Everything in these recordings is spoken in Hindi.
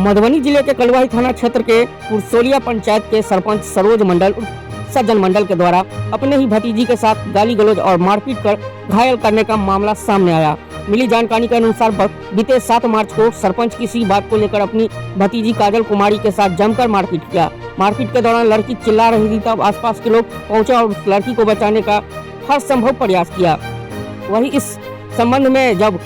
मधुबनी जिले के कलवाही थाना क्षेत्र के पुरसोलिया पंचायत के सरपंच सरोज मंडल सज्जन मंडल के द्वारा अपने ही भतीजी के साथ गाली गलौज और मारपीट कर घायल करने का मामला सामने आया। मिली जानकारी के अनुसार बीते 7 मार्च को सरपंच किसी बात को लेकर अपनी भतीजी काजल कुमारी के साथ जमकर मारपीट किया। मारपीट के दौरान लड़की चिल्ला रही थी, तब आसपास के लोग पहुंचे और उस लड़की को बचाने का हर संभव प्रयास किया। वहीं इस संबंध में जब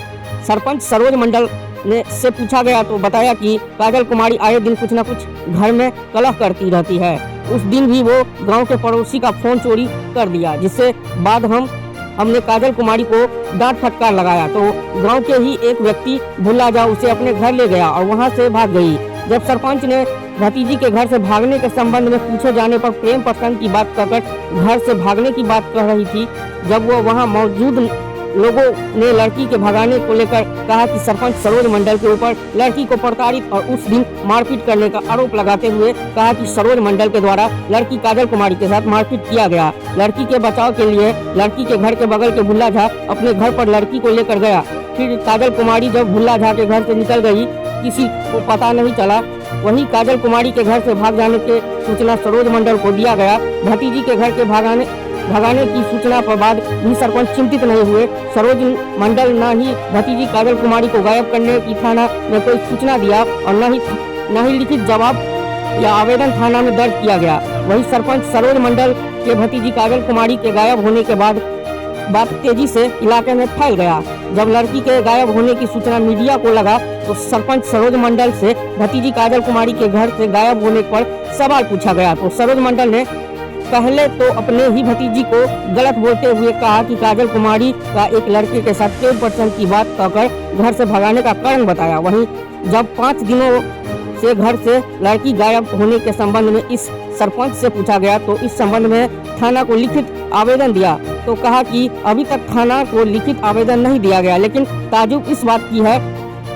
सरपंच सरोज मंडल से पूछा गया तो बताया कि काजल कुमारी आए दिन कुछ न कुछ घर में कलह करती रहती है। उस दिन भी वो गांव के पड़ोसी का फोन चोरी कर दिया, जिससे बाद हमने काजल कुमारी को डांट फटकार लगाया तो गांव के ही एक व्यक्ति भुल्ला जा उसे अपने घर ले गया और वहां से भाग गई। जब सरपंच ने भतीजी के घर से भागने के संबंध में पूछे जाने पर प्रेम प्रसंग की बात कहकर घर से भागने की बात कह रही थी। जब वो वहां मौजूद लोगों ने लड़की के भगाने को लेकर कहा कि सरपंच सरोज मंडल के ऊपर लड़की को प्रताड़ित और उस दिन मारपीट करने का आरोप लगाते हुए कहा कि सरोज मंडल के द्वारा लड़की काजल कुमारी के साथ मारपीट किया गया। लड़की के बचाव के लिए लड़की के घर के बगल के भुल्ला झा अपने घर पर लड़की को लेकर गया। फिर काजल कुमारी जब भुल्ला झा के घर से निकल गई, किसी को पता नहीं चला। वहीं काजल कुमारी के घर से भाग जाने की सूचना सरोज मंडल को दिया गया। भतीजी के घर के भगाने की सूचना पर बाद भी सरपंच चिंतित नहीं हुए। सरोज मंडल न ही भतीजी काजल कुमारी को गायब करने की थाना में कोई सूचना दिया और न ही लिखित जवाब या आवेदन थाना में दर्ज किया गया। वही सरपंच सरोज मंडल के भतीजी काजल कुमारी के गायब होने के बाद बात तेजी से इलाके में फैल गया। जब लड़की के गायब होने की सूचना मीडिया को लगा तो सरपंच सरोज मंडल से भतीजी काजल कुमारी के घर से गायब होने पर सवाल पूछा गया तो सरोज मंडल ने पहले तो अपने ही भतीजी को गलत बोलते हुए कहा कि काजल कुमारी का एक लड़के के साथ प्रेम प्रसंग की बात कहकर घर से भगाने का कारण बताया। वहीं जब 5 दिनों से घर से लड़की गायब होने के संबंध में इस सरपंच से पूछा गया तो इस संबंध में थाना को लिखित आवेदन दिया तो कहा कि अभी तक थाना को लिखित आवेदन नहीं दिया गया। लेकिन ताजुब इस बात की है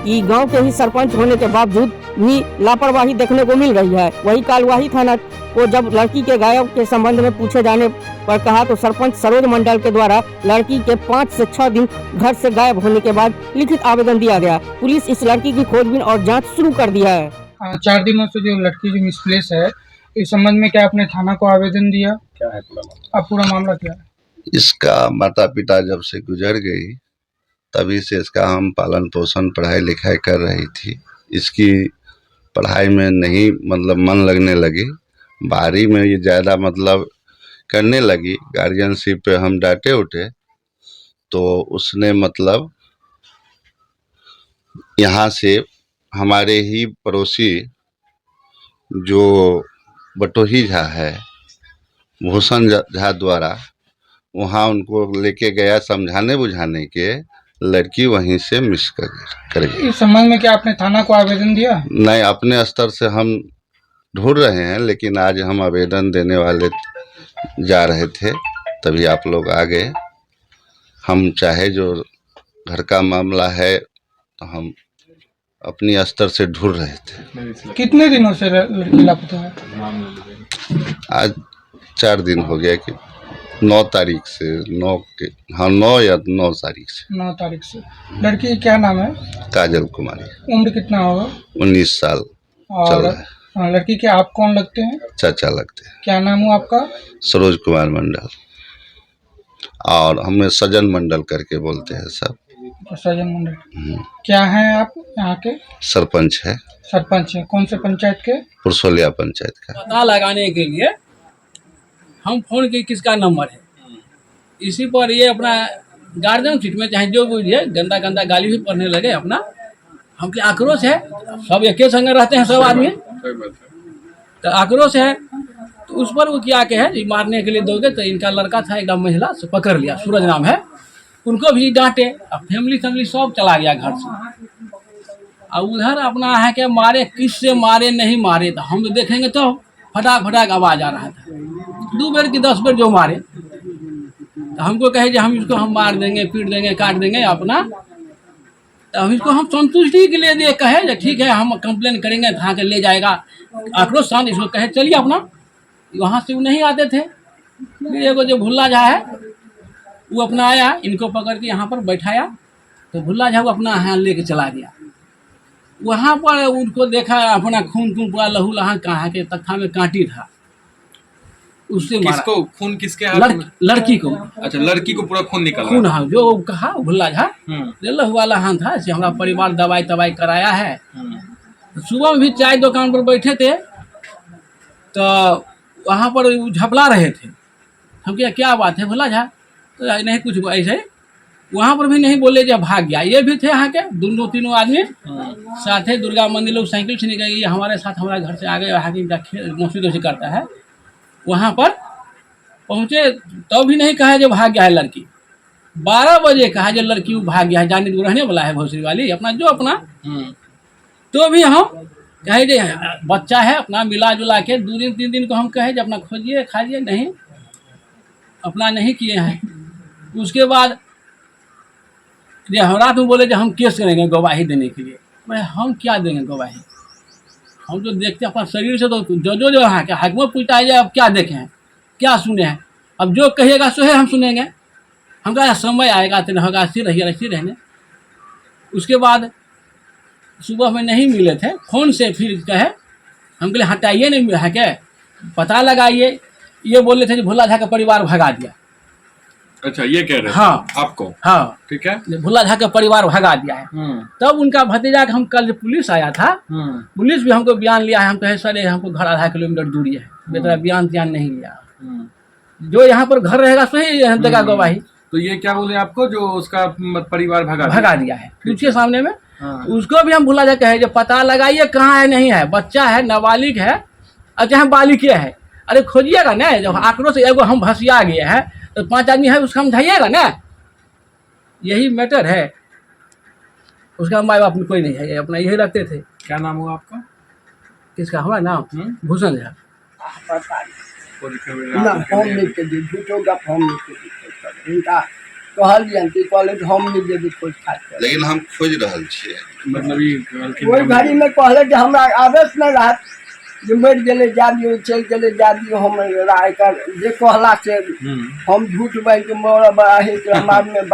कि गांव के ही सरपंच होने के बावजूद भी लापरवाही देखने को मिल रही है। वही कालवाही थाना को जब लड़की के गायब के संबंध में पूछे जाने पर कहा तो सरपंच सरोज मंडल के द्वारा लड़की के 5 से 6 दिन घर से गायब होने के बाद लिखित आवेदन दिया गया। पुलिस इस लड़की की खोजबीन और जांच शुरू कर दिया है। 4 दिनों से जो लड़की जो मिसप्लेस है, इस संबंध में क्या आपने थाना को आवेदन दिया? क्या है पूरा मामला क्या है? इसका माता पिता जब से गुजर गई तभी से इसका हम पालन पोषण पढ़ाई लिखाई कर रही थी। इसकी पढ़ाई में नहीं मन लगने लगी, बाहरी में ये ज़्यादा करने लगी। गार्जियनशिप पे हम डांटे उठे तो उसने यहाँ से हमारे ही पड़ोसी जो बटोही झा है, भूषण झा द्वारा वहाँ उनको लेके गया समझाने बुझाने के, लड़की वहीं से मिस कर गई। इस संबंध में क्या आपने थाना को आवेदन दिया? नहीं, अपने स्तर से हम ढूंढ रहे हैं, लेकिन आज हम आवेदन देने वाले जा रहे थे तभी आप लोग आ गए। हम चाहे जो घर का मामला है तो हम अपनी स्तर से ढूंढ रहे थे। कितने दिनों से लड़की लापता है? आज 4 दिन हो गया कि 9 तारीख से 9 या 9 तारीख से 9 तारीख से। लड़की का क्या नाम है? काजल कुमारी। उम्र कितना होगा? 19 साल चल और रहा है। लड़की के आप कौन लगते हैं? चाचा लगते हैं। क्या नाम हुआ आपका? सरोज कुमार मंडल, और हमें सज्जन मंडल करके बोलते हैं सब। सज्जन मंडल। क्या है आप यहाँ के? सरपंच है। सरपंच है। कौन से पंचायत के? पुरसोलिया पंचायत का। पता लगाने के लिए हम फोन की किसका नंबर है, इसी पर ये अपना गार्जियन सीट में चाहे जो भी है गंदा गंदा गाली भी पढ़ने लगे। अपना हम क्या आक्रोश है, सब एक संग रहते हैं सब आदमी, तो आक्रोश है तो उस पर वो क्या के है मारने के लिए दौड़े तो इनका लड़का था एकदम महिला से पकड़ लिया, सूरज नाम है, उनको भी डांटे। अब फैमिली सब चला गया घर से। अब उधर अपना है कि मारे किससे मारे नहीं मारे, तो हम देखेंगे तो फटाक आवाज आ रहा था। 2 बेर की 10 बेर जो मारे तो हमको कहे कि हम इसको मार देंगे, पीट देंगे, काट देंगे अपना। तो हम इसको हम संतुष्टि के लिए कहे ठीक है हम कंप्लेन करेंगे, थाना के ले जाएगा आक्रोश शांत। इसको कहे चलिए अपना, वहाँ से वो नहीं आते थे। फिर एगो जो भुल्ला झा है वो अपना आया, इनको पकड़ के यहाँ पर बैठाया तो भुल्ला झा वो अपना यहाँ लेके चला गया। वहाँ पर उनको देखा अपना खून पूरा लहू लहान कहाँ के तख्ता में कांटी था, उससे मारा। किसको खून, किसके हाथ में? लड़की को। अच्छा, लड़की को पूरा खून निकल खून, रहा हाँ, जो कहा भुल्ला झा है। लहू वाला हाथ था, से हमारा परिवार दवाई तवाई कराया है। सुबह में भी चाय दुकान पर बैठे थे तो वहाँ पर झपला रहे थे। हम क्या बात है भुल्ला झा? तो नहीं कुछ ऐसे, वहाँ पर भी नहीं बोले जब भाग गया। ये भी थे यहाँ के दोनों तीनों आदमी साथ है, दुर्गा मंदिर लोग साइकिल से निकल गई हमारे साथ, हमारे घर से आगे वहाँ की मौसी से करता है। वहाँ पर पहुँचे तो भी नहीं कहा जब भाग गया है लड़की। 12 बजे कहा जो लड़की वो भाग गया है, जाने को रहने वाला है भोसरी वाली अपना जो अपना। तो भी हम कहे जे बच्चा है अपना मिला जुला के 2 दिन 3 दिन को हम कहे जो अपना खोजिए खाइए, नहीं अपना नहीं किए हैं। उसके बाद ये हम रात में बोले जो हम केस करेंगे गवाही देने के लिए। मैं हम क्या देंगे गवाही? हम तो देखते हैं अपना शरीर से, तो जो यहाँ के हाकिम पूछता है अब क्या देखे हैं क्या सुने हैं, अब जो कहिएगा सो है हम सुनेंगे। हम कहा समय आएगा तो होगा, स्थिर रहिए स्थिर रहने। उसके बाद सुबह में नहीं मिले थे, फ़ोन से फिर कहे, हम कहे हटाइए नहीं मिला है क्या, पता लगाइए। ये बोले थे कि भुल्ला झा का परिवार भगा दिया। अच्छा, ये कह रहे हैं हाँ आपको? हाँ, ठीक है। भुल्ला झा का परिवार भगा दिया है। तब उनका भतीजा हम कल पुलिस आया था, पुलिस भी हमको बयान लिया है। हम कहे सर हमको घर आधा किलोमीटर दूरी है, बेटा बयान नहीं लिया। जो यहाँ पर घर रहेगा सही देगा गवाही। तो ये क्या बोले आपको, जो उसका परिवार भगा दिया है उसके सामने में। उसको भी हम भुल्ला झा कहे जो पता लगाइए कहाँ है, नहीं है, बच्चा है, नाबालिग है, अच्छा हम बालिके है, अरे खोजिएगा ना। जब आंकड़ों से एगो हम भसिया गए हैं तो 5 आदमी है उसका हम जाइएगा ना, यही मैटर है। उसका माँ बाप कोई नहीं है, अपना यही रखते थे। क्या नाम हुआ आपका? किसका? हमारा नाम भूषण झा। ना हम नहीं के दी झूठों का हम नहीं के दी इनका कहलियन कि कॉलेज हम नहीं दे दी खोज खातिर, लेकिन हम खोज रहल छियै। मतलब ये कोई घड़ी में कहले कि हमरा आवेश न रहत जे मर गेले जा दियो, चल गेले जा दियो। हम राय कर जे कहला से हम झूठ बाई के मोर बाही के हमार में